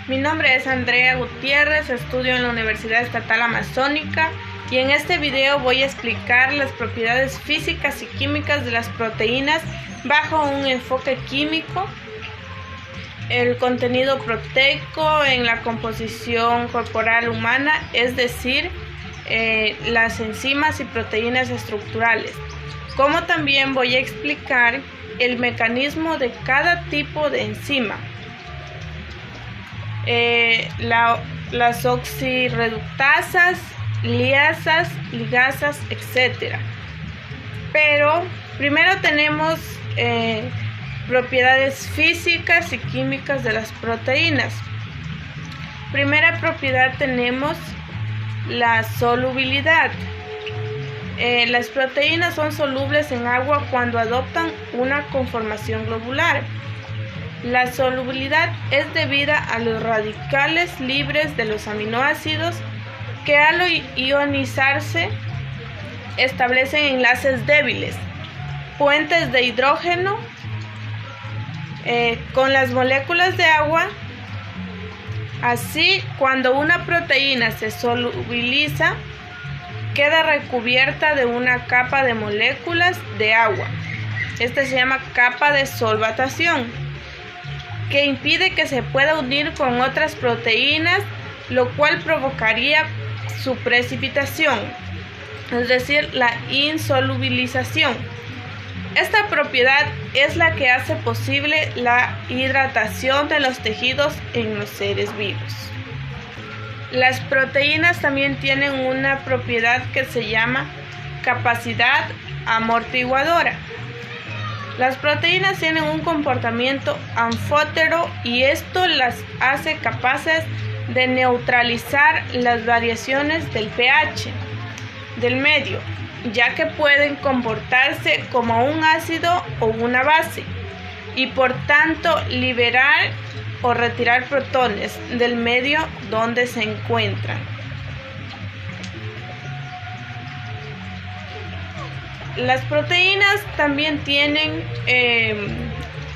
Mi nombre es Andrea Gutiérrez, estudio en la Universidad Estatal Amazónica y en este video voy a explicar las propiedades físicas y químicas de las proteínas bajo un enfoque químico, el contenido proteico en la composición corporal humana, es decir, las enzimas y proteínas estructurales, como también voy a explicar el mecanismo de cada tipo de enzima, las oxirreductasas, liasas, ligasas, etc. Pero primero tenemos propiedades físicas y químicas de las proteínas. Primera propiedad tenemos la solubilidad. Las proteínas son solubles en agua cuando adoptan una conformación globular. La solubilidad es debida a los radicales libres de los aminoácidos que al ionizarse establecen enlaces débiles, puentes de hidrógeno con las moléculas de agua. Así, cuando una proteína se solubiliza, queda recubierta de una capa de moléculas de agua. Esta se llama capa de solvatación, que impide que se pueda unir con otras proteínas, lo cual provocaría su precipitación, es decir, la insolubilización. Esta propiedad es la que hace posible la hidratación de los tejidos en los seres vivos. Las proteínas también tienen una propiedad que se llama capacidad amortiguadora. Las proteínas tienen un comportamiento anfótero y esto las hace capaces de neutralizar las variaciones del pH del medio, ya que pueden comportarse como un ácido o una base y por tanto liberar o retirar protones del medio donde se encuentran. Las proteínas también tienen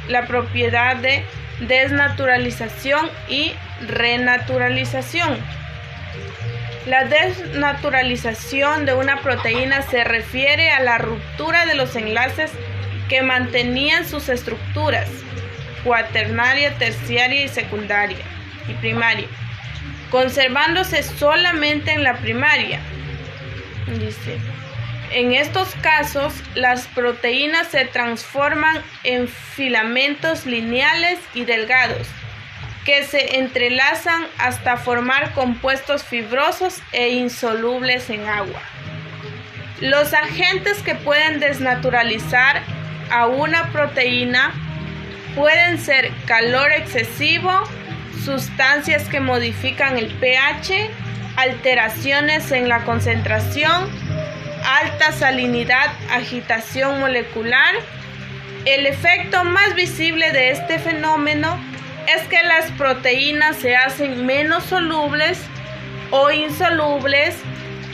la propiedad de desnaturalización y renaturalización. La desnaturalización de una proteína se refiere a la ruptura de los enlaces que mantenían sus estructuras cuaternaria, terciaria y secundaria y primaria, conservándose solamente en la primaria. En estos casos, las proteínas se transforman en filamentos lineales y delgados que se entrelazan hasta formar compuestos fibrosos e insolubles en agua. Los agentes que pueden desnaturalizar a una proteína pueden ser calor excesivo, sustancias que modifican el pH, alteraciones en la concentración, alta salinidad, agitación molecular. El efecto más visible de este fenómeno es que las proteínas se hacen menos solubles o insolubles,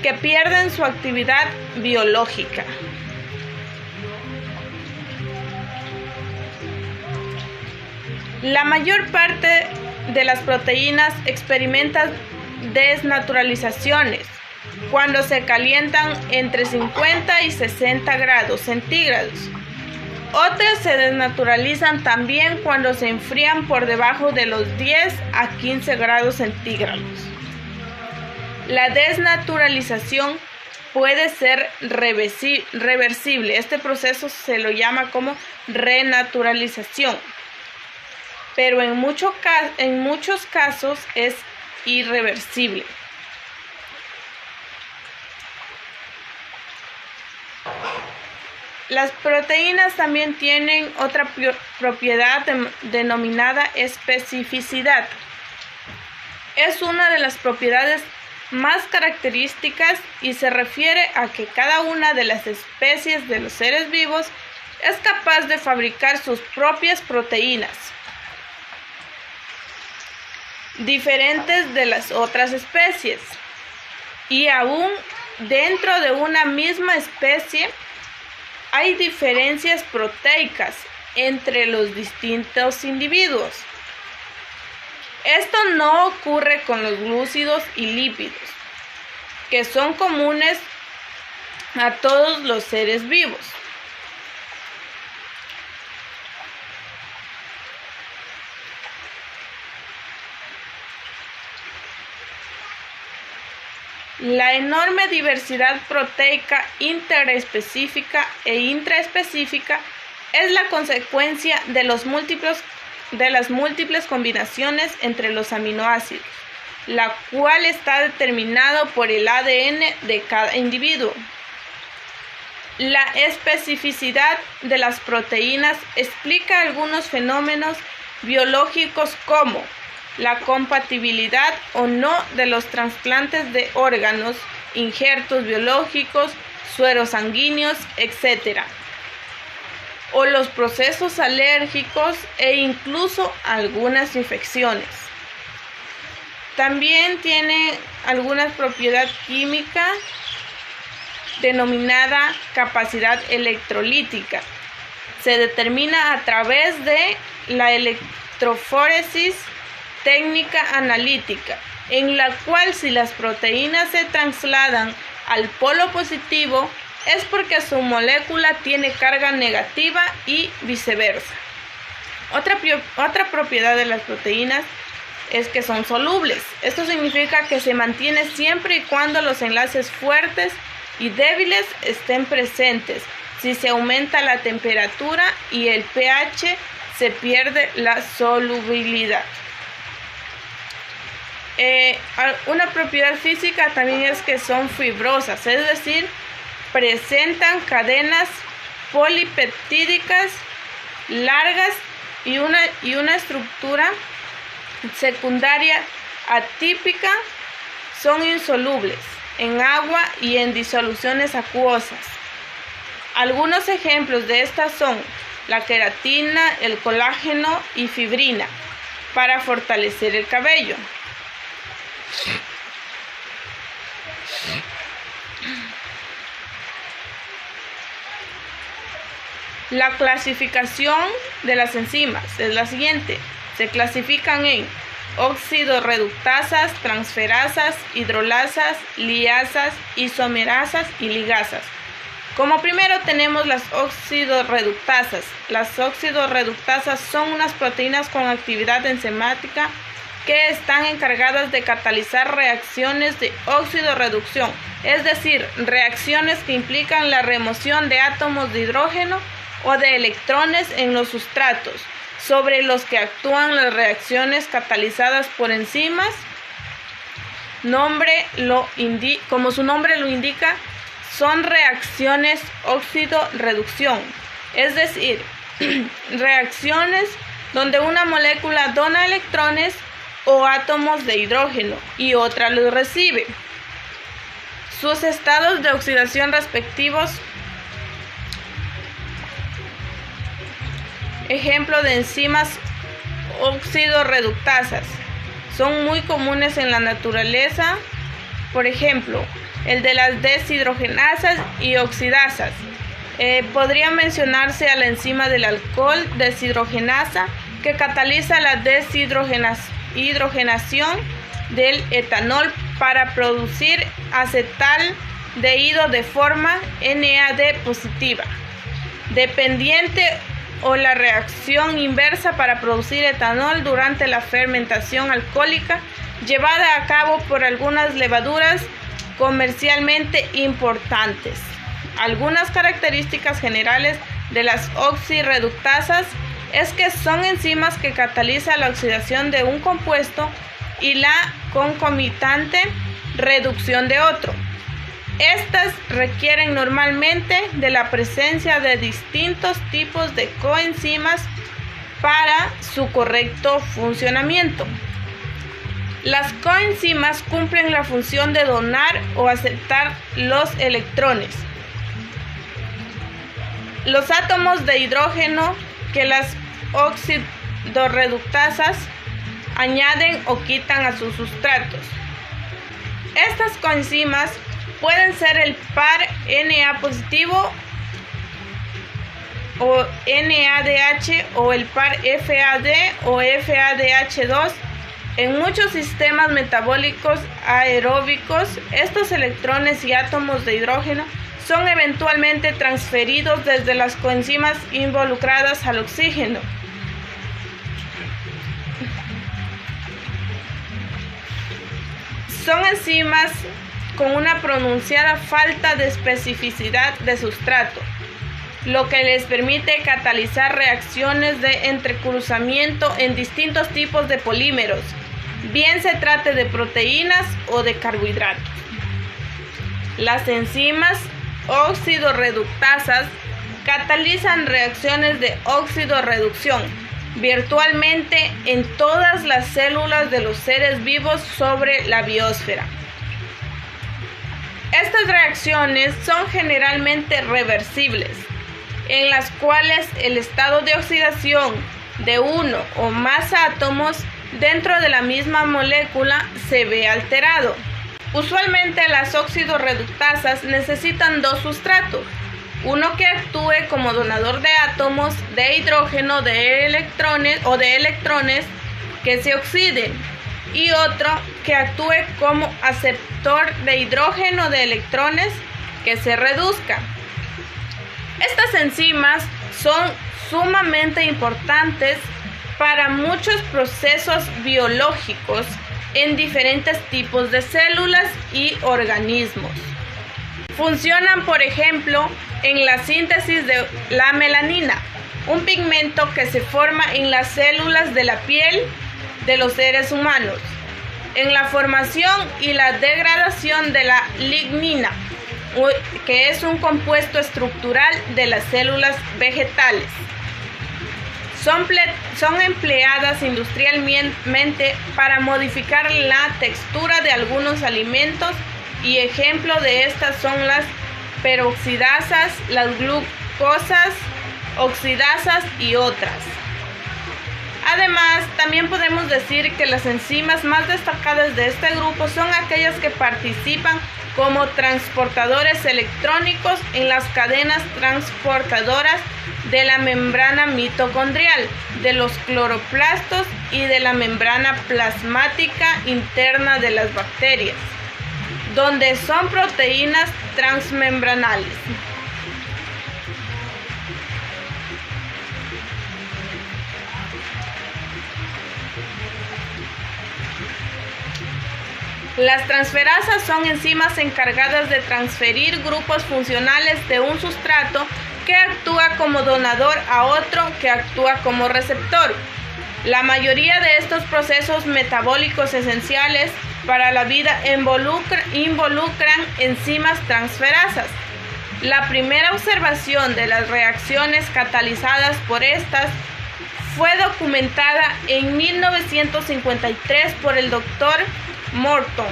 que pierden su actividad biológica. La mayor parte de las proteínas experimentan desnaturalizaciones cuando se calientan entre 50 y 60 grados centígrados. Otras se desnaturalizan también cuando se enfrían por debajo de los 10 a 15 grados centígrados. La desnaturalización puede ser reversible. Este proceso se lo llama como renaturalización, pero en muchos casos es irreversible. Las proteínas también tienen otra propiedad denominada especificidad. Es una de las propiedades más características y se refiere a que cada una de las especies de los seres vivos es capaz de fabricar sus propias proteínas, diferentes de las otras especies, y aún dentro de una misma especie hay diferencias proteicas entre los distintos individuos. Esto no ocurre con los glúcidos y lípidos, que son comunes a todos los seres vivos. La enorme diversidad proteica interespecífica e intraespecífica es la consecuencia de las múltiples combinaciones entre los aminoácidos, la cual está determinado por el ADN de cada individuo. La especificidad de las proteínas explica algunos fenómenos biológicos como la compatibilidad o no de los trasplantes de órganos, injertos biológicos, sueros sanguíneos, etc., o los procesos alérgicos e incluso algunas infecciones. También tiene alguna propiedad química denominada capacidad electrolítica. Se determina a través de la electroforesis técnica analítica, en la cual si las proteínas se trasladan al polo positivo es porque su molécula tiene carga negativa y viceversa. Otra propiedad de las proteínas es que son solubles. Esto significa que se mantiene siempre y cuando los enlaces fuertes y débiles estén presentes. Si se aumenta la temperatura y el pH, se pierde la solubilidad. Una propiedad física también es que son fibrosas, es decir, presentan cadenas polipeptídicas largas y una estructura secundaria atípica. Son insolubles en agua y en disoluciones acuosas. Algunos ejemplos de estas son la queratina, el colágeno y fibrina para fortalecer el cabello. La clasificación de las enzimas es la siguiente. Se clasifican en oxidorreductasas, transferasas, hidrolasas, liasas, isomerasas y ligasas. Como primero tenemos las oxidorreductasas. Las oxidorreductasas son unas proteínas con actividad enzimática que están encargadas de catalizar reacciones de oxidorreducción, es decir, reacciones que implican la remoción de átomos de hidrógeno o de electrones en los sustratos sobre los que actúan las reacciones catalizadas por enzimas. Como su nombre lo indica, son reacciones oxidorreducción, es decir, reacciones donde una molécula dona electrones o átomos de hidrógeno y otra los recibe. Sus estados de oxidación respectivos. Ejemplo de enzimas oxidorreductasas. Son muy comunes en la naturaleza. Por ejemplo, el de las deshidrogenasas y oxidasas. Podría mencionarse a la enzima del alcohol deshidrogenasa que cataliza la deshidrogenación del etanol para producir acetaldehído de forma NAD positiva dependiente, o la reacción inversa para producir etanol durante la fermentación alcohólica llevada a cabo por algunas levaduras comercialmente importantes. Algunas características generales de las oxidorreductasas es que son enzimas que catalizan la oxidación de un compuesto y la concomitante reducción de otro. Estas requieren normalmente de la presencia de distintos tipos de coenzimas para su correcto funcionamiento. Las coenzimas cumplen la función de donar o aceptar los electrones. Los átomos de hidrógeno que las oxidorreductasas añaden o quitan a sus sustratos. Estas coenzimas pueden ser el par Na positivo o NADH o el par FAD o FADH2 En muchos sistemas metabólicos aeróbicos, estos electrones y átomos de hidrógeno son eventualmente transferidos desde las coenzimas involucradas al oxígeno. Son enzimas con una pronunciada falta de especificidad de sustrato, lo que les permite catalizar reacciones de entrecruzamiento en distintos tipos de polímeros, bien se trate de proteínas o de carbohidratos. Las enzimas oxidorreductasas catalizan reacciones de oxidorreducción virtualmente en todas las células de los seres vivos sobre la biosfera. Estas reacciones son generalmente reversibles, en las cuales el estado de oxidación de uno o más átomos dentro de la misma molécula se ve alterado. Usualmente las oxidorreductasas necesitan dos sustratos, uno que actúe como donador de átomos de hidrógeno de electrones que se oxiden y otro que actúe como aceptor de hidrógeno de electrones que se reduzcan. Estas enzimas son sumamente importantes para muchos procesos biológicos en diferentes tipos de células y organismos. Funcionan, por ejemplo, en la síntesis de la melanina, un pigmento que se forma en las células de la piel de los seres humanos, en la formación y la degradación de la lignina, que es un compuesto estructural de las células vegetales. Son empleadas industrialmente para modificar la textura de algunos alimentos y ejemplo de estas son las peroxidasas, las glucosas, oxidasas y otras. Además, también podemos decir que las enzimas más destacadas de este grupo son aquellas que participan como transportadores electrónicos en las cadenas transportadoras de la membrana mitocondrial, de los cloroplastos y de la membrana plasmática interna de las bacterias, donde son proteínas transmembranales. Las transferasas son enzimas encargadas de transferir grupos funcionales de un sustrato que actúa como donador a otro que actúa como receptor. La mayoría de estos procesos metabólicos esenciales para la vida involucran enzimas transferasas. La primera observación de las reacciones catalizadas por estas fue documentada en 1953 por el Dr. Morton,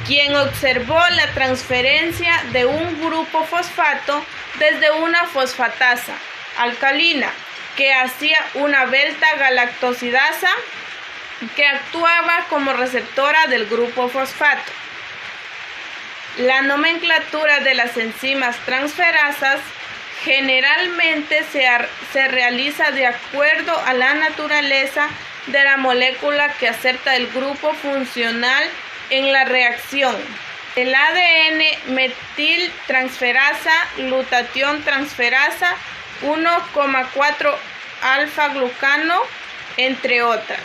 quien observó la transferencia de un grupo fosfato desde una fosfatasa alcalina que hacía una beta-galactosidasa que actuaba como receptora del grupo fosfato. La nomenclatura de las enzimas transferasas generalmente se realiza de acuerdo a la naturaleza de la molécula que acepta el grupo funcional en la reacción. El ADN metiltransferasa, glutatión transferasa, 1,4 alfa-glucano, entre otras.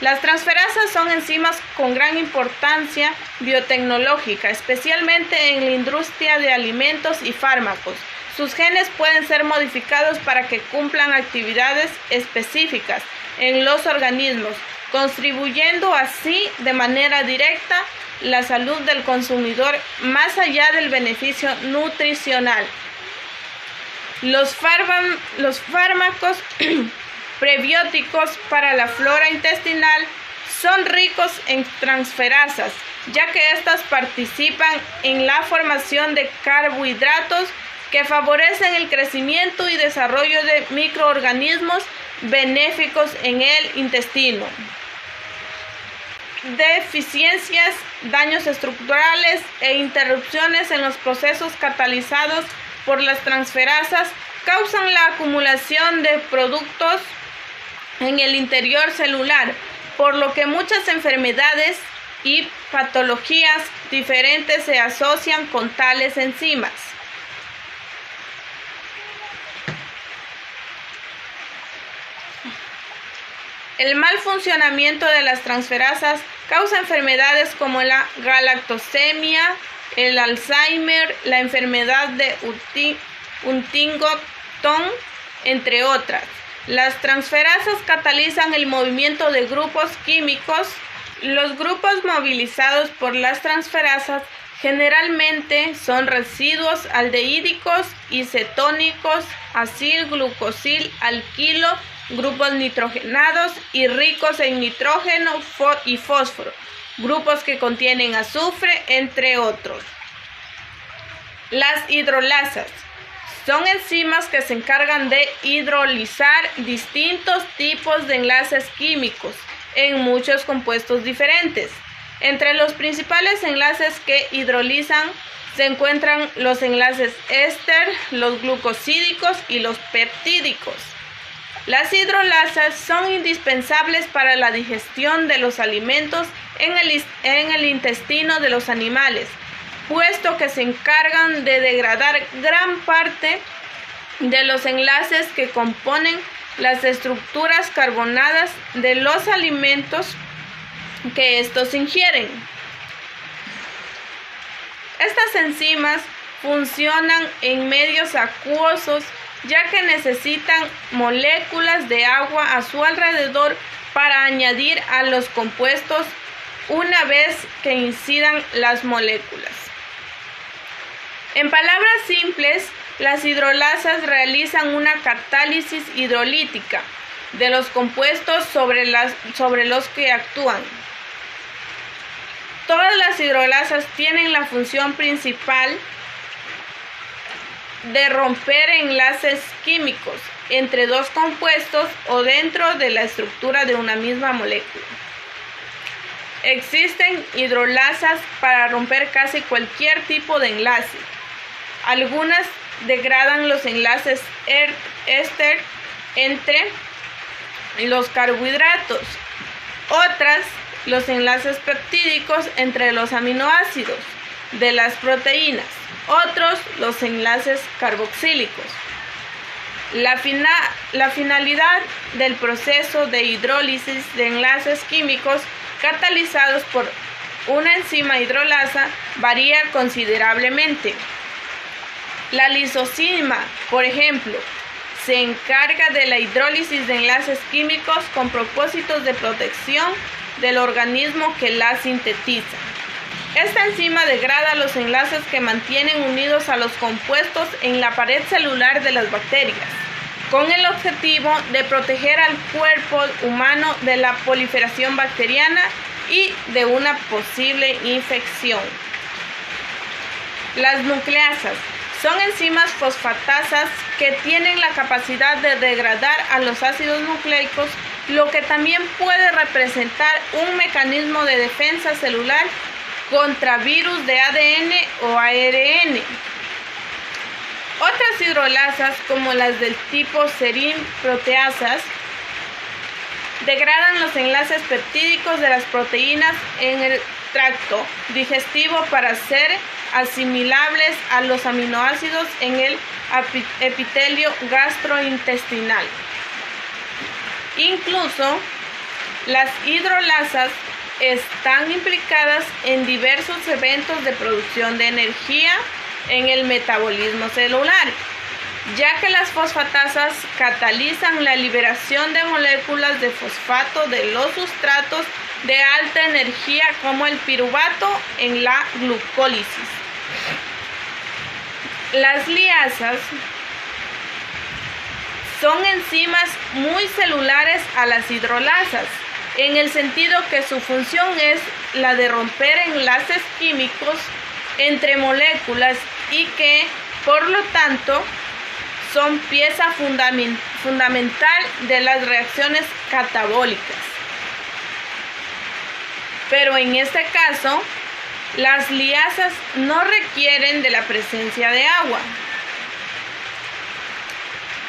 Las transferasas son enzimas con gran importancia biotecnológica, especialmente en la industria de alimentos y fármacos. Sus genes pueden ser modificados para que cumplan actividades específicas en los organismos, contribuyendo así de manera directa la salud del consumidor más allá del beneficio nutricional. Los fármacos prebióticos para la flora intestinal son ricos en transferasas, ya que éstas participan en la formación de carbohidratos que favorecen el crecimiento y desarrollo de microorganismos benéficos en el intestino. Deficiencias, daños estructurales e interrupciones en los procesos catalizados por las transferasas causan la acumulación de productos en el interior celular, por lo que muchas enfermedades y patologías diferentes se asocian con tales enzimas. El mal funcionamiento de las transferasas causa enfermedades como la galactosemia, el Alzheimer, la enfermedad de Huntington, entre otras. Las transferasas catalizan el movimiento de grupos químicos. Los grupos movilizados por las transferasas generalmente son residuos aldehídicos y cetónicos, acil, glucosil, alquilo, grupos nitrogenados y ricos en nitrógeno y fósforo, grupos que contienen azufre, entre otros. Las hidrolasas son enzimas que se encargan de hidrolizar distintos tipos de enlaces químicos en muchos compuestos diferentes. Entre los principales enlaces que hidrolizan se encuentran los enlaces éster, los glucosídicos y los peptídicos. Las hidrolasas son indispensables para la digestión de los alimentos en el intestino de los animales, puesto que se encargan de degradar gran parte de los enlaces que componen las estructuras carbonadas de los alimentos que estos ingieren. Estas enzimas funcionan en medios acuosos, ya que necesitan moléculas de agua a su alrededor para añadir a los compuestos una vez que incidan las moléculas. En palabras simples, las hidrolasas realizan una catálisis hidrolítica de los compuestos sobre los que actúan. Todas las hidrolasas tienen la función principal de romper enlaces químicos entre dos compuestos o dentro de la estructura de una misma molécula. Existen hidrolasas para romper casi cualquier tipo de enlace. Algunas degradan los enlaces éster entre los carbohidratos, otras los enlaces peptídicos entre los aminoácidos de las proteínas, otros los enlaces carboxílicos. La finalidad del proceso de hidrólisis de enlaces químicos catalizados por una enzima hidrolasa varía considerablemente. La lisozima, por ejemplo, se encarga de la hidrólisis de enlaces químicos con propósitos de protección del organismo que la sintetiza. Esta enzima degrada los enlaces que mantienen unidos a los compuestos en la pared celular de las bacterias, con el objetivo de proteger al cuerpo humano de la proliferación bacteriana y de una posible infección. Las nucleasas son enzimas fosfatasas que tienen la capacidad de degradar a los ácidos nucleicos, lo que también puede representar un mecanismo de defensa celular contra virus de ADN o ARN. Otras hidrolasas, como las del tipo serin proteasas, degradan los enlaces peptídicos de las proteínas en el tracto digestivo para ser asimilables a los aminoácidos en el epitelio gastrointestinal. Incluso, las hidrolasas están implicadas en diversos eventos de producción de energía en el metabolismo celular, ya que las fosfatasas catalizan la liberación de moléculas de fosfato de los sustratos de alta energía como el piruvato en la glucólisis. Las liasas son enzimas muy celulares a las hidrolasas, en el sentido que su función es la de romper enlaces químicos entre moléculas y que, por lo tanto, son pieza fundamental de las reacciones catabólicas. Pero en este caso, las liasas no requieren de la presencia de agua.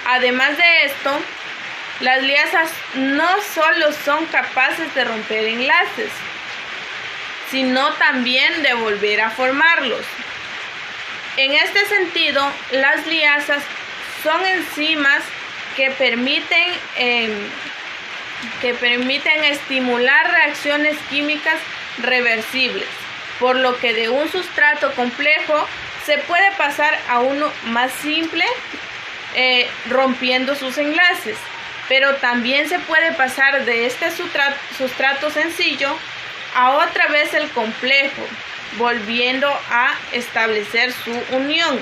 Además de esto, Las liasas no solo son capaces de romper enlaces, sino también de volver a formarlos. En este sentido, las liasas son enzimas que permiten estimular reacciones químicas reversibles, por lo que de un sustrato complejo se puede pasar a uno más simple, rompiendo sus enlaces, pero también se puede pasar de este sustrato sencillo a otra vez el complejo, volviendo a establecer su unión.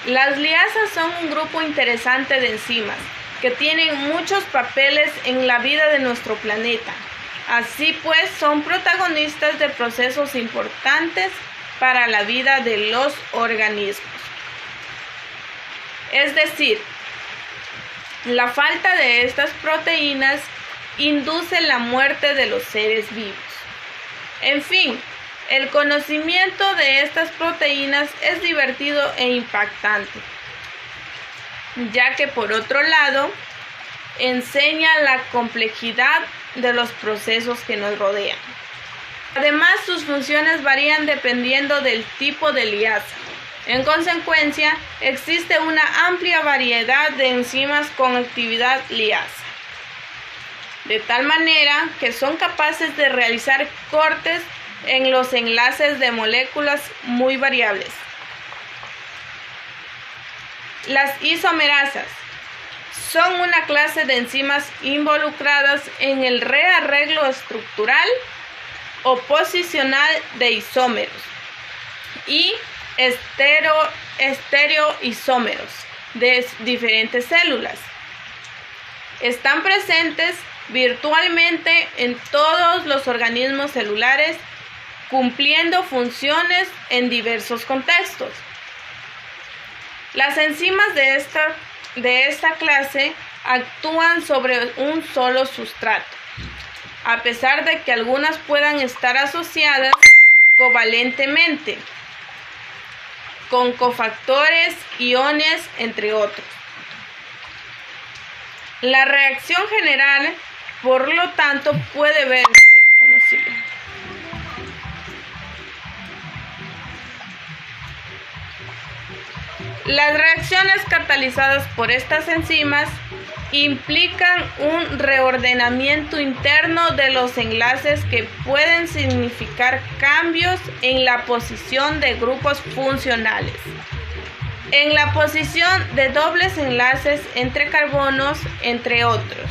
Las liasas son un grupo interesante de enzimas que tienen muchos papeles en la vida de nuestro planeta. Así pues, son protagonistas de procesos importantes para la vida de los organismos. Es decir, la falta de estas proteínas induce la muerte de los seres vivos. En fin, el conocimiento de estas proteínas es divertido e impactante, ya que por otro lado, enseña la complejidad de los procesos que nos rodean. Además, sus funciones varían dependiendo del tipo de liasa. En consecuencia, existe una amplia variedad de enzimas con actividad liasa, de tal manera que son capaces de realizar cortes en los enlaces de moléculas muy variables. Las isomerasas son una clase de enzimas involucradas en el rearreglo estructural o posicional de isómeros y estereoisómeros de diferentes células. Están presentes virtualmente en todos los organismos celulares, cumpliendo funciones en diversos contextos. Las enzimas de esta clase actúan sobre un solo sustrato, a pesar de que algunas puedan estar asociadas covalentemente con cofactores, iones, entre otros. La reacción general, por lo tanto, puede verse como sigue. Las reacciones catalizadas por estas enzimas implican un reordenamiento interno de los enlaces que pueden significar cambios en la posición de grupos funcionales, en la posición de dobles enlaces entre carbonos, entre otros,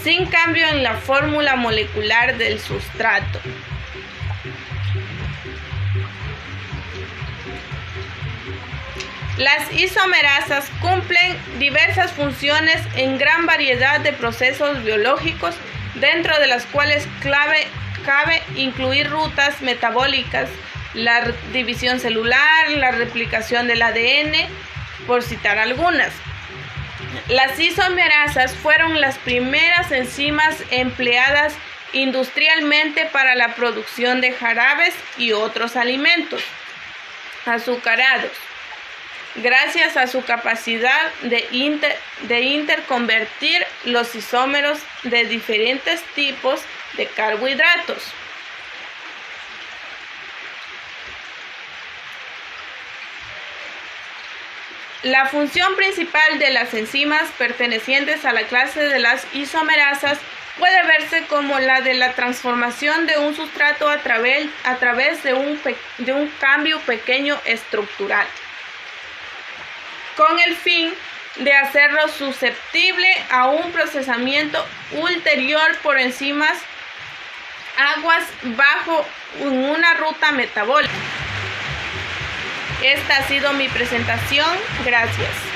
sin cambio en la fórmula molecular del sustrato. Las isomerasas cumplen diversas funciones en gran variedad de procesos biológicos, dentro de las cuales cabe incluir rutas metabólicas, la división celular, la replicación del ADN, por citar algunas. Las isomerasas fueron las primeras enzimas empleadas industrialmente para la producción de jarabes y otros alimentos azucarados, gracias a su capacidad de interconvertir los isómeros de diferentes tipos de carbohidratos. La función principal de las enzimas pertenecientes a la clase de las isomerasas puede verse como la de la transformación de un sustrato a través de un cambio pequeño estructural, con el fin de hacerlo susceptible a un procesamiento ulterior por enzimas aguas bajo una ruta metabólica. Esta ha sido mi presentación. Gracias.